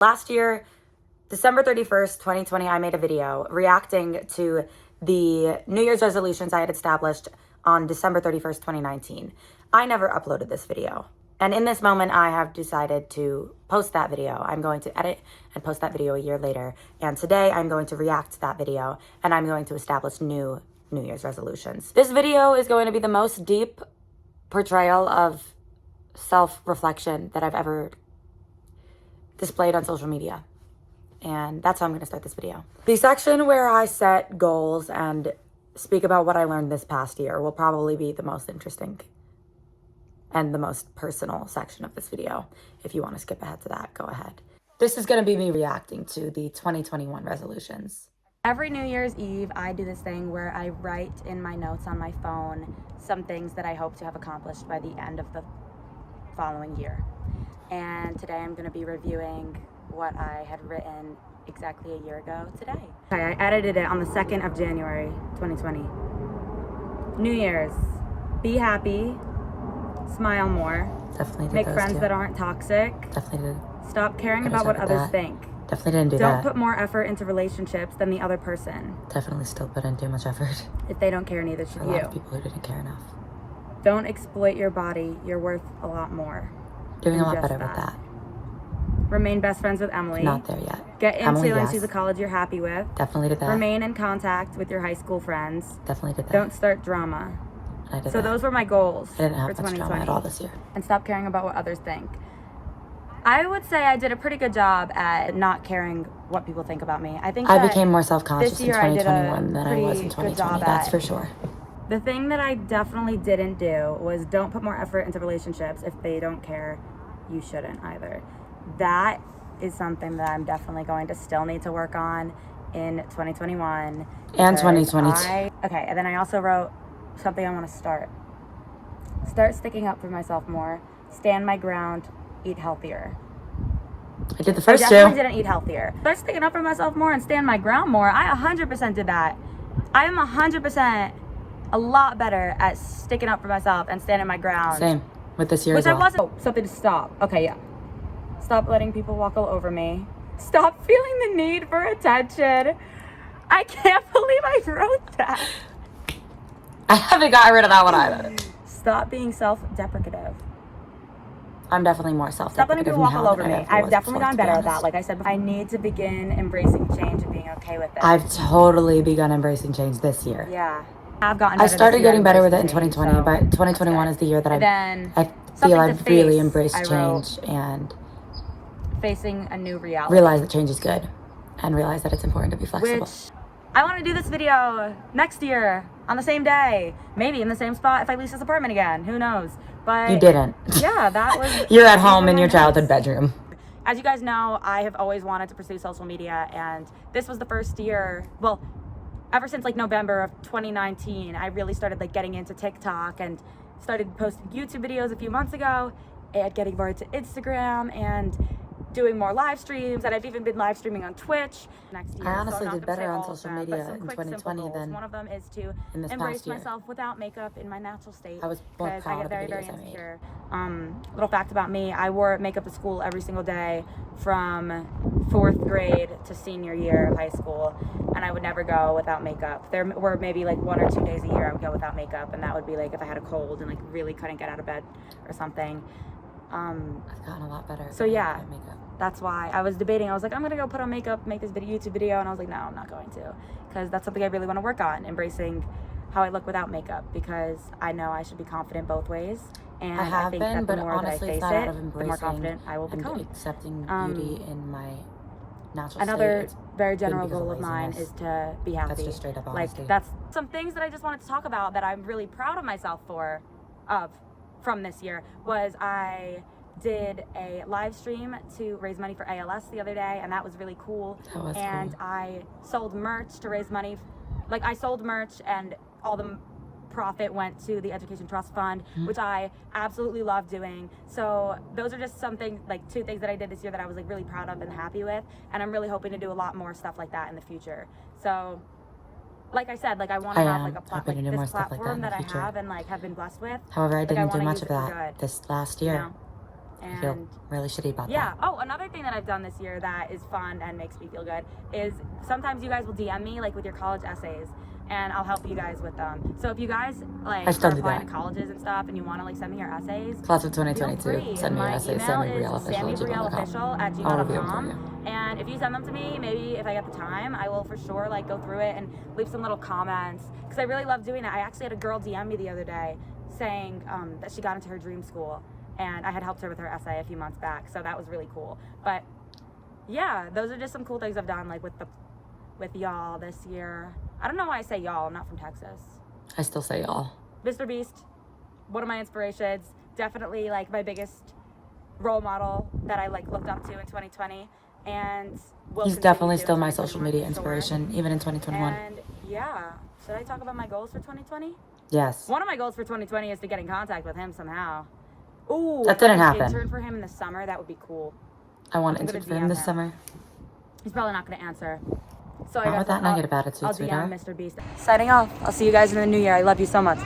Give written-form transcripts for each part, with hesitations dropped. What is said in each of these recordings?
Last year, December 31st, 2020, I made a video reacting to the New Year's resolutions I had established on December 31st, 2019. I never uploaded this video. And in this moment, I have decided to post that video. I'm going to edit and post that video a year later. And today I'm going to react to that video and I'm going to establish new New Year's resolutions. This video is going to be the most deep portrayal of self-reflection that I've ever displayed on social media. And that's how I'm going to start this video. The section where I set goals and speak about what I learned this past year will probably be the most interesting and the most personal section of this video. If you want to skip ahead to that, go ahead. This is going to be me reacting to the 2021 resolutions. Every New Year's Eve, I do this thing where I write in my notes on my phone some things that I hope to have accomplished by the end of the following year. And today I'm going to be reviewing what I had written exactly a year ago today. Okay, I edited it on the 2nd of January, 2020. New Year's, be happy, smile more, Definitely did make those friends too. that aren't toxic, Definitely did. stop caring about what others think. Definitely didn't do Don't that. put more effort into relationships than the other person. Definitely still put in too much effort. If they don't care, neither should For a you. lot of people who didn't care enough. Don't exploit your body. You're worth a lot more. Doing a than lot just better with that. Remain best friends with Emily. Not there yet. Get into Emily, and yes. choose a college you're happy with. Definitely did that. Remain in contact with your high school friends. Definitely did that. Don't start drama. I did So that. those were my goals I didn't for have much 2020. drama at all this year. And stop caring about what others think. I would say I did a pretty good job at not caring what people think about me. I think I that became more self-conscious this in year I did a 2021 than I was in pretty good 2020. job That's at- for sure. the thing that I definitely didn't do was don't put more effort into relationships. If they don't care, you shouldn't either. That is something that I'm definitely going to still need to work on in 2021. And because 2022. Okay, and then I also wrote something I want to start. Start sticking up for myself more. Stand my ground. Eat healthier. I did the I first definitely two. didn't eat healthier. Start sticking up for myself more and stand my ground more. I 100% did that. I am 100% a lot better at sticking up for myself and standing my ground. Same. With this year Which as well. I wasn't. Oh, something to stop. Okay, yeah. Stop letting people walk all over me. Stop feeling the need for attention. I can't believe I wrote that. I haven't gotten rid of that one either. Stop being self-deprecative. I'm definitely more Stop letting self-deprecative people walk now all than over I me. ever I've was definitely before, gotten to be better at that. honest. Like I said, I need to begin embracing change and being okay with it. I've totally begun embracing change this year. Yeah. I've gotten I better started this year getting better with it in embracing 2020, change, but so 2021 that's is the year that good. Then I feel something to I've really face, embraced I change and facing a new reality. realized that change is good and realized that it's important to be flexible. Which I want to do this video next year on the same day, maybe in the same spot if I lease this apartment again. Who knows? But You didn't. Yeah, that was. You're at these home were in my your notes. childhood bedroom. As you guys know, I have always wanted to pursue social media, and this was the first year. Well, ever since like November of 2019, I really started like getting into TikTok and started posting YouTube videos a few months ago, and getting more into Instagram and doing more live streams, and I've even been live streaming on Twitch next year. I honestly I'm not did gonna better say on all of social them, but media some in quick, simple 2020 goals. than One of them is to in this embrace past year. myself without makeup in my natural state. I was more because proud I get of the very, very videos I made. insecure. Little fact about me, I wore makeup to school every single day from 4th grade to senior year of high school, and I would never go without makeup. There were maybe like 1 or 2 days a year I would go without makeup, and that would be like if I had a cold and like really couldn't get out of bed or something. I've gotten a lot better. So yeah. at makeup. That's why I was debating. I was like, I'm gonna go put on makeup, make this YouTube video, and I was like, no, I'm not going to, because that's something I really want to work on, embracing how I look without makeup, because I know I should be confident both ways, and I have think been, that the but more that I honestly, face it's not out it, of the more embracing confident I will and become. accepting beauty in my natural Another state. very general because of goal of mine laziness. is to be happy. That's just straight up honesty. Like that's some things that I just wanted to talk about that I'm really proud of myself from this year. Was I did a live stream to raise money for ALS the other day, and that was really cool. That was and cool. I sold merch to raise money. Like I sold merch, and all the profit went to the Education Trust Fund, which I absolutely love doing. So those are just something, like 2 things that I did this year that I was like really proud of and happy with, and I'm really hoping to do a lot more stuff like that in the future. So like I said, like I want to have like a hoping to do more this stuff like that platform in the that I future. have and like have been blessed with. However, I Like, didn't do wanna much use of it for that good, this last you year. know? I feel really shitty about yeah. that. Oh, another thing that I've done this year that is fun and makes me feel good is sometimes you guys will DM me like with your college essays, and I'll help you guys with them. So if you guys like I still are do applying that. to colleges and stuff and you want to like send me your essays, Class of feel 2022. free. Send me your My essays. email Sami brielle is official@gmail.com. I'll review them for you. sammybrielleofficial@gmail.com. And if you send them to me, maybe if I get the time, I will for sure like go through it and leave some little comments because I really love doing it. I actually had a girl DM me the other day saying that she got into her dream school, and I had helped her with her essay a few months back, so that was really cool. But yeah, those are just some cool things I've done like with y'all this year. I don't know why I say y'all. I'm not from Texas. I still say y'all. Mr. Beast, one of my inspirations, definitely like my biggest role model that I like looked up to in 2020, and he's definitely still my social media inspiration, even in 2021. And yeah, should I talk about my goals for 2020? Yes. One of my goals for 2020 is to get in contact with him somehow. Ooh, that didn't happen. Intern for him in the summer, that would be cool. I want to intern for him this summer. He's probably not going to answer. So not with that negative attitude, I'll sweetheart. DM Mr. Beast. Signing off. I'll see you guys in the new year. I love you so much.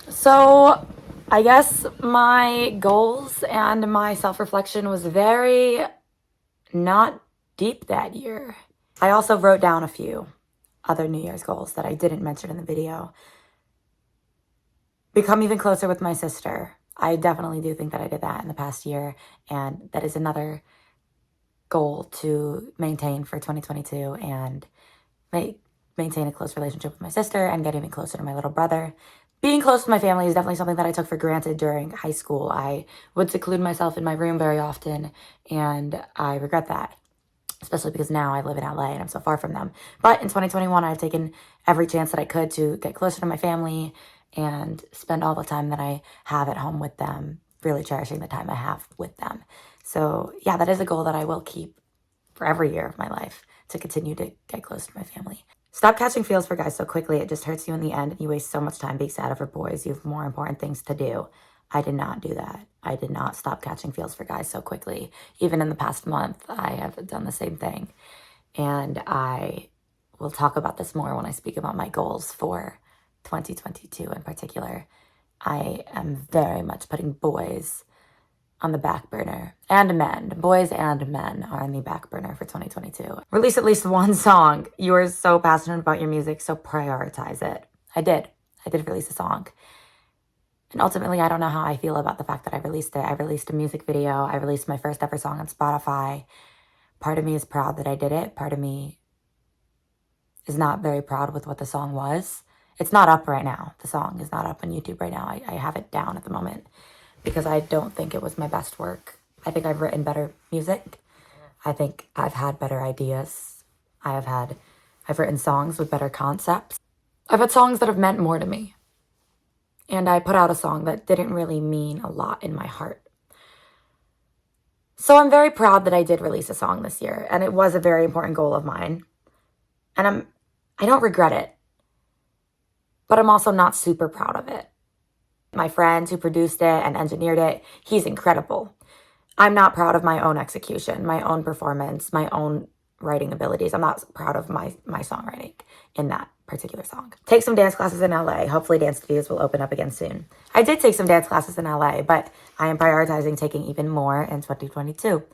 So, I guess my goals and my self-reflection was very not deep that year. I also wrote down a few other New Year's goals that I didn't mention in the video. Become even closer with my sister. I definitely do think that I did that in the past year, and that is another goal to maintain for 2022 and maintain a close relationship with my sister and get even closer to my little brother. Being close to my family is definitely something that I took for granted during high school. I would seclude myself in my room very often, and I regret that, especially because now I live in LA and I'm so far from them. But in 2021, I've taken every chance that I could to get closer to my family and spend all the time that I have at home with them, really cherishing the time I have with them. So yeah, that is a goal that I will keep for every year of my life, to continue to get close to my family. Stop catching feels for guys so quickly. It just hurts you in the end, and you waste so much time being sad over boys. You have more important things to do. I did not do that. I did not stop catching feels for guys so quickly. Even in the past month, I have done the same thing. And I will talk about this more when I speak about my goals for 2022 in particular. I am very much putting boys on the back burner, and men. Boys and men are on the back burner for 2022. Release at least one song. You are so passionate about your music, so prioritize it. I did release a song. And ultimately, I don't know how I feel about the fact that I released it. I released a music video. I released my first ever song on Spotify. Part of me is proud that I did it. Part of me is not very proud with what the song was. It's not up right now. The song is not up on YouTube right now. I have it down at the moment, because I don't think it was my best work. I think I've written better music. I think I've had better ideas. I've written songs with better concepts. I've had songs that have meant more to me. And I put out a song that didn't really mean a lot in my heart. So I'm very proud that I did release a song this year, and it was a very important goal of mine. And I don't regret it, but I'm also not super proud of it. My friend who produced it and engineered it, he's incredible. I'm not proud of my own execution, my own performance, my own writing abilities. I'm not proud of my songwriting in that particular song. Take some dance classes in LA. Hopefully dance studios will open up again soon. I did take some dance classes in LA, but I am prioritizing taking even more in 2022.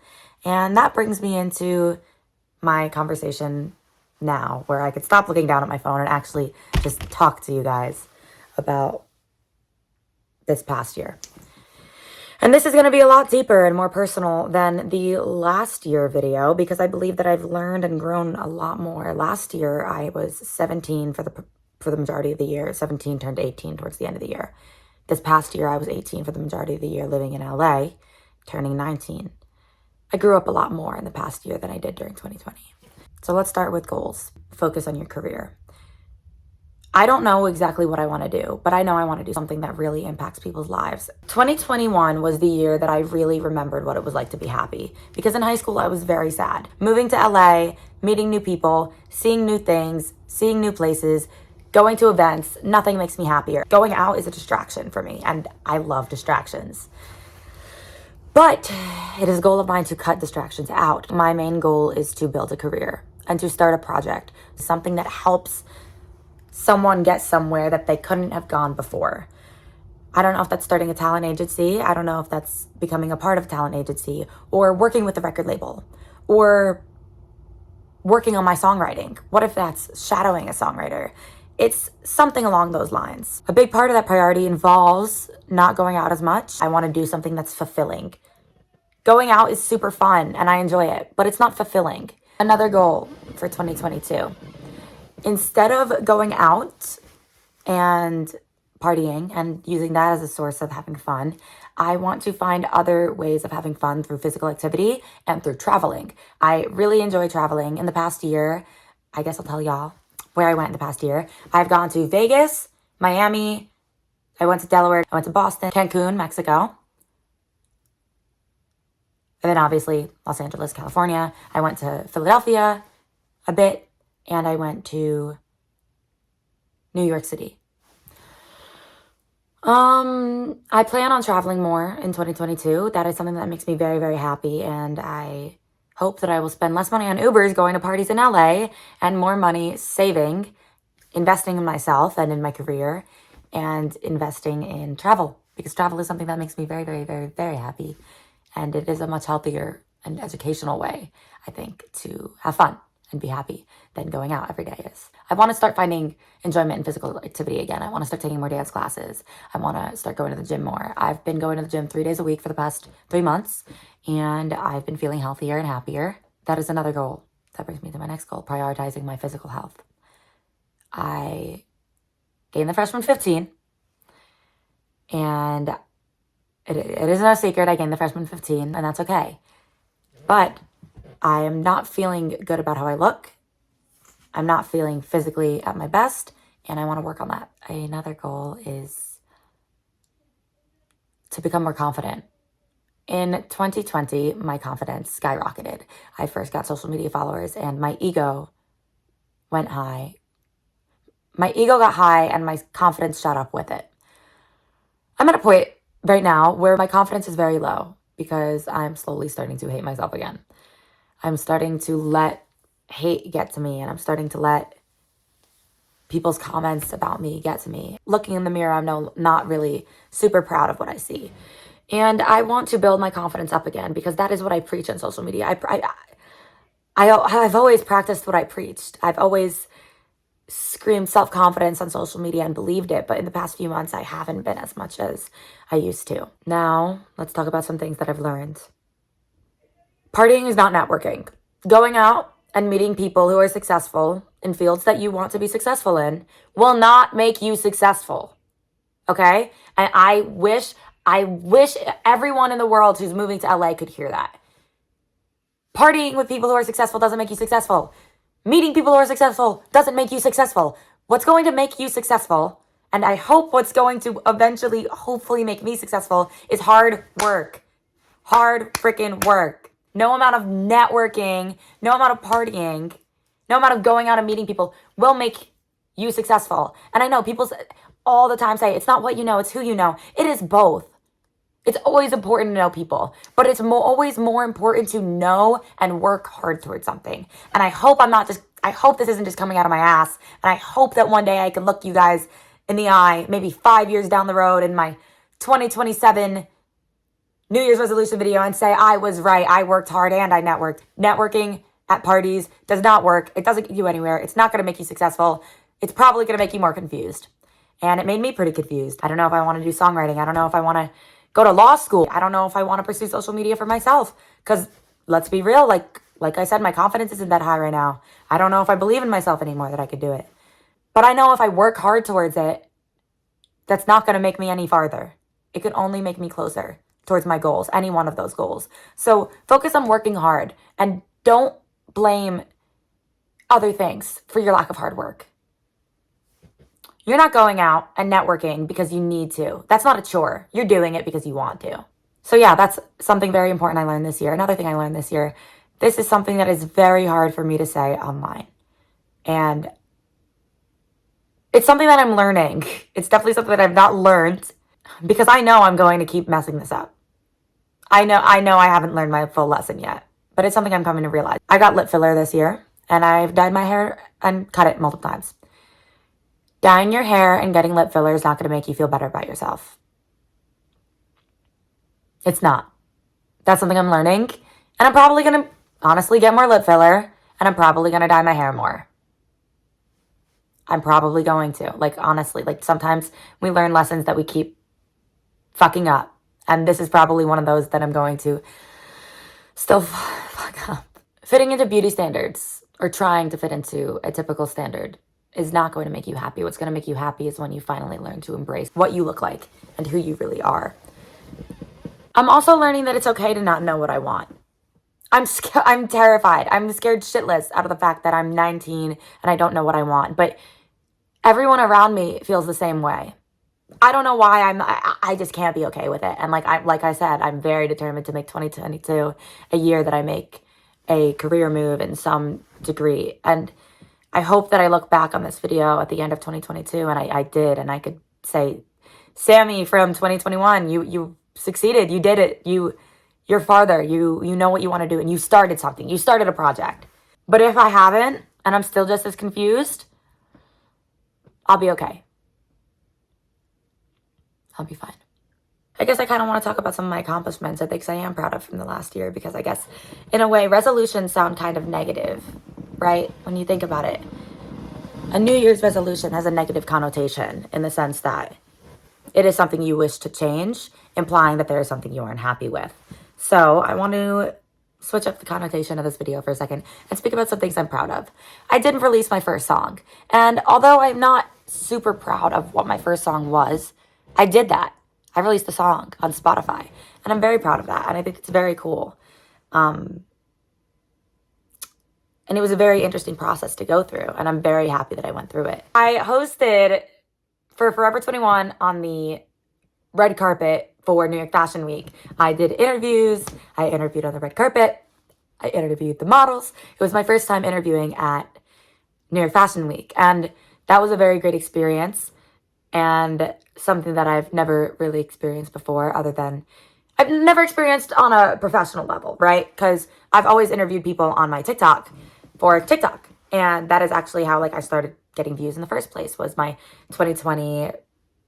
And that brings me into my conversation now, where I could stop looking down at my phone and actually just talk to you guys about this past year. And this is going to be a lot deeper and more personal than the last year video, because I believe that I've learned and grown a lot more. Last year, I was 17 for the majority of the year. 17 turned 18 towards the end of the year. This past year, I was 18 for the majority of the year, living in LA, turning 19. I grew up a lot more in the past year than I did during 2020. So let's start with goals. Focus on your career. I don't know exactly what I want to do, but I know I want to do something that really impacts people's lives. 2021 was the year that I really remembered what it was like to be happy, because in high school I was very sad. Moving to LA, meeting new people, seeing new things, seeing new places, going to events, nothing makes me happier. Going out is a distraction for me, and I love distractions. But it is a goal of mine to cut distractions out. My main goal is to build a career and to start a project, something that helps someone get somewhere that they couldn't have gone before. I don't know if that's starting a talent agency. I don't know if that's becoming a part of a talent agency, or working with the record label, or working on my songwriting. What if that's shadowing a songwriter? It's something along those lines. A big part of that priority involves not going out as much. I want to do something that's fulfilling. Going out is super fun and I enjoy it, but it's not fulfilling. Another goal for 2022. Instead of going out and partying and using that as a source of having fun, I want to find other ways of having fun through physical activity and through traveling. I really enjoy traveling. In the past year, I guess I'll tell y'all where I went in the past year. I've gone to Vegas, Miami, I went to Delaware, I went to Boston, Cancun, Mexico, and then obviously Los Angeles, California. I went to Philadelphia a bit, and I went to New York City. I plan on traveling more in 2022. That is something that makes me very, very happy. And I hope that I will spend less money on Ubers going to parties in LA and more money saving, investing in myself and in my career, and investing in travel, because travel is something that makes me very, very, very, very happy. And it is a much healthier and educational way, I think, to have fun and be happy than going out every day is. I want to start finding enjoyment in physical activity again. I want to start taking more dance classes. I want to start going to the gym more. I've been going to the gym 3 days a week for the past 3 months, and I've been feeling healthier and happier. That is another goal. That brings me to my next goal, prioritizing my physical health. I gained the freshman 15, and it is no secret I gained the freshman 15, and that's okay. But I am not feeling good about how I look. I'm not feeling physically at my best, and I want to work on that. Another goal is to become more confident. In 2020, my confidence skyrocketed. I first got social media followers, and my ego went high. My ego got high, and my confidence shot up with it. I'm at a point right now where my confidence is very low because I'm slowly starting to hate myself again. I'm starting to let hate get to me, and I'm starting to let people's comments about me get to me. Looking in the mirror, I'm not really super proud of what I see. And I want to build my confidence up again, because that is what I preach on social media. I've always practiced what I preached. I've always screamed self-confidence on social media and believed it, but in the past few months, I haven't been as much as I used to. Now, let's talk about some things that I've learned. Partying is not networking. Going out and meeting people who are successful in fields that you want to be successful in will not make you successful. Okay? And I wish everyone in the world who's moving to LA could hear that. Partying with people who are successful doesn't make you successful. Meeting people who are successful doesn't make you successful. What's going to make you successful, and I hope what's going to eventually, hopefully make me successful, is hard work. Hard freaking work. No amount of networking, no amount of partying, no amount of going out and meeting people will make you successful. And I know people all the time say, it's not what you know, it's who you know. It is both. It's always important to know people, but it's always more important to know and work hard towards something. And I hope I hope this isn't just coming out of my ass. And I hope that one day I can look you guys in the eye, maybe 5 years down the road in my 2027 New Year's resolution video, and say, I was right. I worked hard and I networked. Networking at parties does not work. It doesn't get you anywhere. It's not going to make you successful. It's probably going to make you more confused. And it made me pretty confused. I don't know if I want to do songwriting. I don't know if I want to go to law school. I don't know if I want to pursue social media for myself. Because let's be real, like I said, my confidence isn't that high right now. I don't know if I believe in myself anymore that I could do it. But I know if I work hard towards it, that's not going to make me any farther. It could only make me closer towards my goals, any one of those goals. So focus on working hard and don't blame other things for your lack of hard work. You're not going out and networking because you need to. That's not a chore. You're doing it because you want to. So yeah, that's something very important I learned this year. Another thing I learned this year, this is something that is very hard for me to say online. And it's something that I'm learning. It's definitely something that I've not learned, because I know I'm going to keep messing this up. I know I haven't learned my full lesson yet, but it's something I'm coming to realize. I got lip filler this year, and I've dyed my hair and cut it multiple times. Dyeing your hair and getting lip filler is not going to make you feel better about yourself. It's not. That's something I'm learning. And I'm probably going to honestly get more lip filler. And I'm probably going to dye my hair more. I'm probably going to. Like, honestly, like sometimes we learn lessons that we keep fucking up. And this is probably one of those that I'm going to still fuck up. Fitting into beauty standards or trying to fit into a typical standard is not going to make you happy. What's going to make you happy is when you finally learn to embrace what you look like and who you really are. I'm also learning that it's okay to not know what I want. I'm terrified. I'm scared shitless out of the fact that I'm 19 and I don't know what I want. But everyone around me feels the same way. I don't know why I just can't be okay with it. And like I said, I'm very determined to make 2022 a year that I make a career move in some degree. And I hope that I look back on this video at the end of 2022 and I did, and I could say, Sammy from 2021, you succeeded, you did it, you're farther, you know what you want to do, and you started something, you started a project. But if I haven't, and I'm still just as confused, I'll be okay. I'll be fine. I guess I kind of want to talk about some of my accomplishments or things I am proud of from the last year, because I guess in a way resolutions sound kind of negative, right? When you think about it, a New Year's resolution has a negative connotation in the sense that it is something you wish to change, implying that there is something you aren't happy with. So I want to switch up the connotation of this video for a second and speak about some things I'm proud of. I didn't release my first song, and although I'm not super proud of what my first song was, I did that. I released the song on Spotify, and I'm very proud of that, and I think it's very cool. And it was a very interesting process to go through, and I'm very happy that I went through it. I hosted for Forever 21 on the red carpet for New York Fashion Week. I did interviews. I interviewed on the red carpet. I interviewed the models. It was my first time interviewing at New York Fashion Week, and that was a very great experience and something that I've never really experienced before, other than I've never experienced on a professional level, right? Because I've always interviewed people on my TikTok for TikTok, and that is actually how I started getting views in the first place, was my 2020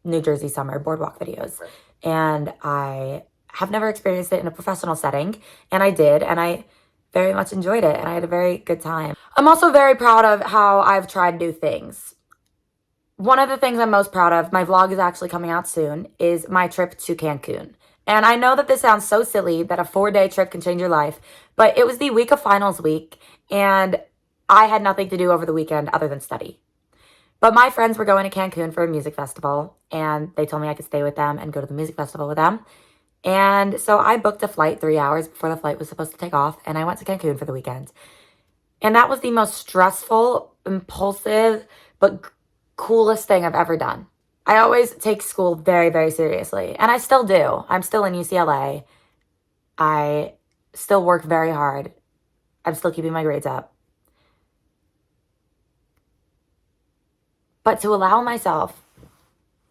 New Jersey summer boardwalk videos. Right. And I have never experienced it in a professional setting, and I did, and I very much enjoyed it, and I had a very good time. I'm also very proud of how I've tried new things. One of the things I'm most proud of, my vlog is actually coming out soon, is my trip to Cancun. And I know that this sounds so silly that a 4-day trip can change your life, but it was the week of finals week, and I had nothing to do over the weekend other than study. But my friends were going to Cancun for a music festival, and they told me I could stay with them and go to the music festival with them. And so I booked a flight 3 hours before the flight was supposed to take off, and I went to Cancun for the weekend. And that was the most stressful, impulsive, but coolest thing I've ever done. I always take school very, very seriously, and I still do. I'm still in UCLA. I still work very hard. I'm still keeping my grades up. But to allow myself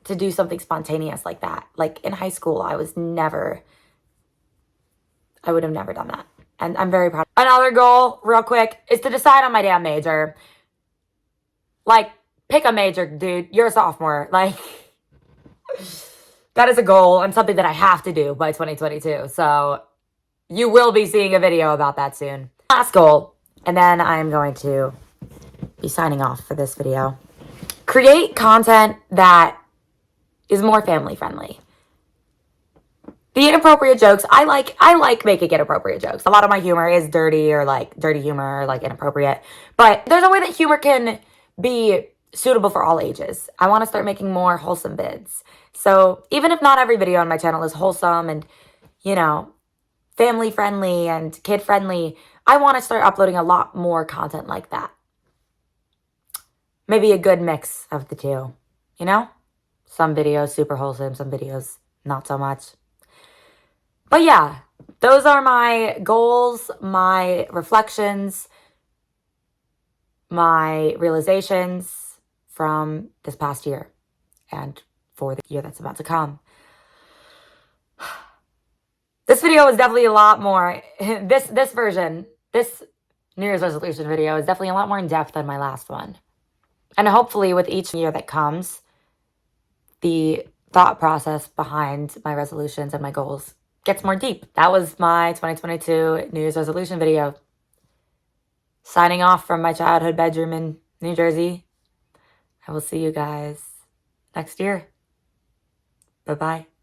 to do something spontaneous like that, like in high school, I would have never done that. And I'm very proud. Another goal, real quick, is to decide on my damn major. Like, pick a major, dude. You're a sophomore. Like, that is a goal and something that I have to do by 2022. So you will be seeing a video about that soon. Last goal, and then I'm going to be signing off for this video. Create content that is more family friendly. The inappropriate jokes, I like making inappropriate jokes. A lot of my humor is dirty, or like dirty humor, or like inappropriate. But there's a way that humor can be suitable for all ages. I want to start making more wholesome vids. So even if not every video on my channel is wholesome and, family friendly and kid friendly, I want to start uploading a lot more content like that. Maybe a good mix of the two, Some videos super wholesome, some videos not so much. But yeah, those are my goals, my reflections, my realizations from this past year and for the year that's about to come. This video is definitely a lot more, this New Year's resolution video is definitely a lot more in depth than my last one. And hopefully with each year that comes, the thought process behind my resolutions and my goals gets more deep. That was my 2022 New Year's resolution video. Signing off from my childhood bedroom in New Jersey. I will see you guys next year. Bye-bye.